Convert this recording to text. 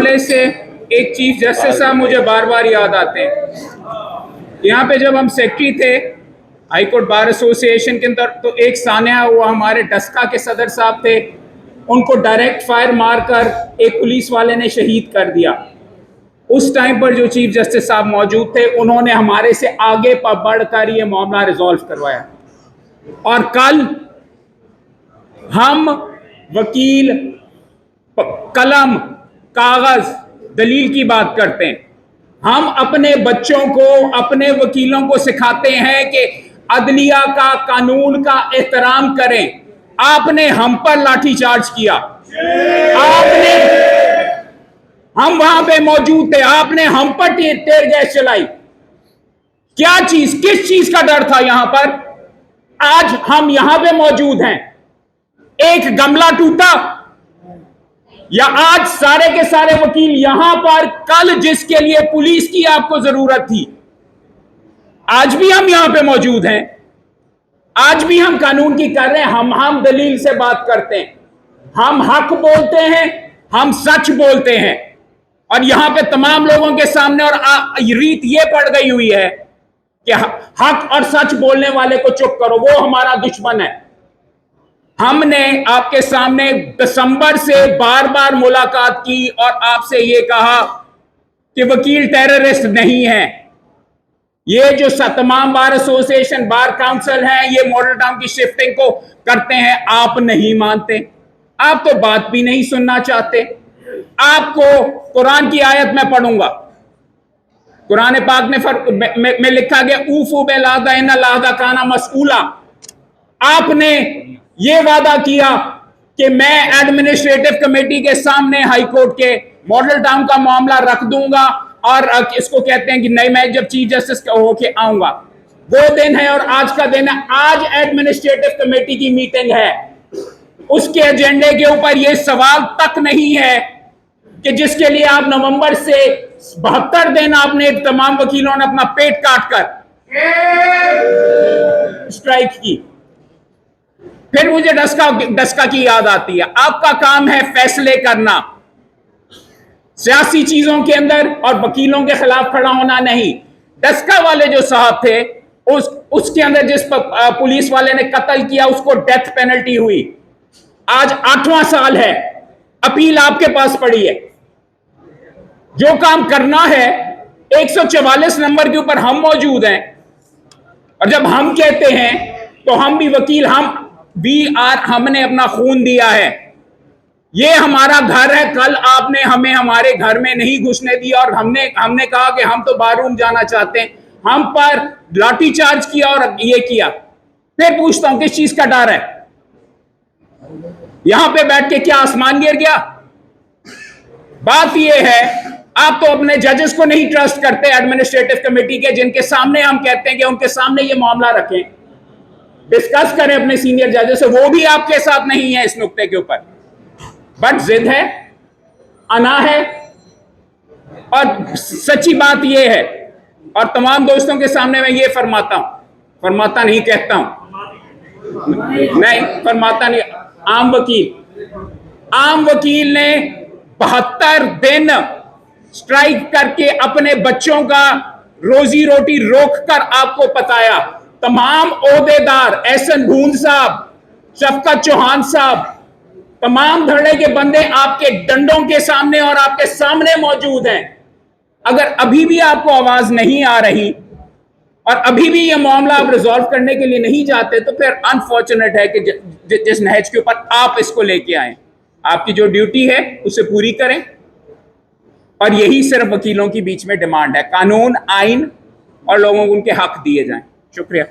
मामले से एक चीफ जस्टिस साहब मुझे बार बार याद आते हैं। यहाँ पे जब हम सेक्रेटरी थे हाई कोर्ट बार एसोसिएशन के अंदर, तो एक सानिया वो हमारे डस्का के सदर साहब थे, उनको डायरेक्ट फायर मारकर एक पुलिस वाले ने शहीद कर दिया। उस टाइम पर जो चीफ जस्टिस साहब मौजूद थे, उन्होंने हमारे से आगे बढ़कर ये मामला रिजॉल्व करवाया। और कल हम वकील कलम कागज दलील की बात करते हैं। हम अपने बच्चों को, अपने वकीलों को सिखाते हैं कि अदलिया का, कानून का एहतराम करें। आपने हम पर लाठीचार्ज किया, आपने, हम वहां पे मौजूद थे, आपने हम पर टेर गैस चलाई। क्या चीज, किस चीज का डर था यहां पर? आज हम यहां पे मौजूद हैं, एक गमला टूटा, या आज सारे के सारे वकील यहां पर, कल जिसके लिए पुलिस की आपको जरूरत थी, आज भी हम यहां पे मौजूद हैं, आज भी हम कानून की कर रहे हैं। हम दलील से बात करते हैं, हम हक बोलते हैं, हम सच बोलते हैं। और यहां पे तमाम लोगों के सामने और रीत ये पड़ गई हुई है कि हक और सच बोलने वाले को चुप करो, वो हमारा दुश्मन है। हमने आपके सामने दिसंबर से बार बार मुलाकात की और आपसे ये कहा कि वकील टेररिस्ट नहीं है। ये जो तमाम बार एसोसिएशन, बार काउंसिल है, ये मॉडल टाउन की शिफ्टिंग को करते हैं, आप नहीं मानते, आप तो बात भी नहीं सुनना चाहते। आपको कुरान की आयत में पढ़ूंगा, कुरान पाक में लिखा गया ऊफू बेलादा इन्ना लादा काना मसऊला। आपने ये वादा किया कि मैं एडमिनिस्ट्रेटिव कमेटी के सामने हाई कोर्ट के मॉडल टाउन का मामला रख दूंगा, और इसको कहते हैं कि नहीं, मैं जब चीफ जस्टिस होके आऊंगा। वो दिन है और आज का दिन है। आज एडमिनिस्ट्रेटिव कमेटी की मीटिंग है, उसके एजेंडे के ऊपर ये सवाल तक नहीं है कि जिसके लिए आप नवंबर से 72 दिन आपने तमाम वकीलों ने अपना पेट काट कर स्ट्राइक की। फिर मुझे डस्का की याद आती है। आपका काम है फैसले करना, सियासी चीजों के अंदर, और वकीलों के खिलाफ खड़ा होना नहीं। डस्का वाले जो साहब थे, उसके अंदर जिस पुलिस वाले ने कत्ल किया, उसको डेथ पेनल्टी हुई। आज 8वां साल है, अपील आपके पास पड़ी है। जो काम करना है, 144 नंबर के ऊपर हम मौजूद हैं, और जब हम कहते हैं तो हम भी वकील, हमने अपना खून दिया है, ये हमारा घर है। कल आपने हमें हमारे घर में नहीं घुसने दिया, और हमने कहा कि हम तो बाथरूम जाना चाहते हैं, हम पर लाठीचार्ज किया और ये किया। फिर पूछता हूं, किस चीज का डर है? यहां पे बैठ के क्या आसमान गिर गया? बात यह है, आप तो अपने जजेस को नहीं ट्रस्ट करते, एडमिनिस्ट्रेटिव कमेटी के, जिनके सामने हम कहते हैं कि उनके सामने ये मामला रखें, डिस्कस करें अपने सीनियर जजेस से, वो भी आपके साथ नहीं है इस नुक्ते के ऊपर। बट जिद है, अना है, और सच्ची बात यह है, और तमाम दोस्तों के सामने मैं ये फरमाता हूं, फरमाता नहीं, कहता हूं, नहीं फरमाता नहीं। आम वकील ने 72 दिन स्ट्राइक करके अपने बच्चों का रोजी रोटी रोककर आपको बताया। तमाम ओहदेदार, एहसन भून साहब, शफकत चौहान साहब, तमाम धरने के बंदे आपके डंडों के सामने और आपके सामने मौजूद हैं। अगर अभी भी आपको आवाज नहीं आ रही और अभी भी ये मामला आप रिजॉल्व करने के लिए नहीं जाते, तो फिर अनफॉर्चुनेट है कि जिस नहज के ऊपर आप इसको लेके आए, आपकी जो ड्यूटी है उसे पूरी करें। और यही सिर्फ वकीलों के बीच में डिमांड है, कानून, आइन और लोगों को उनके हक दिए जाएं। शुक्रिया।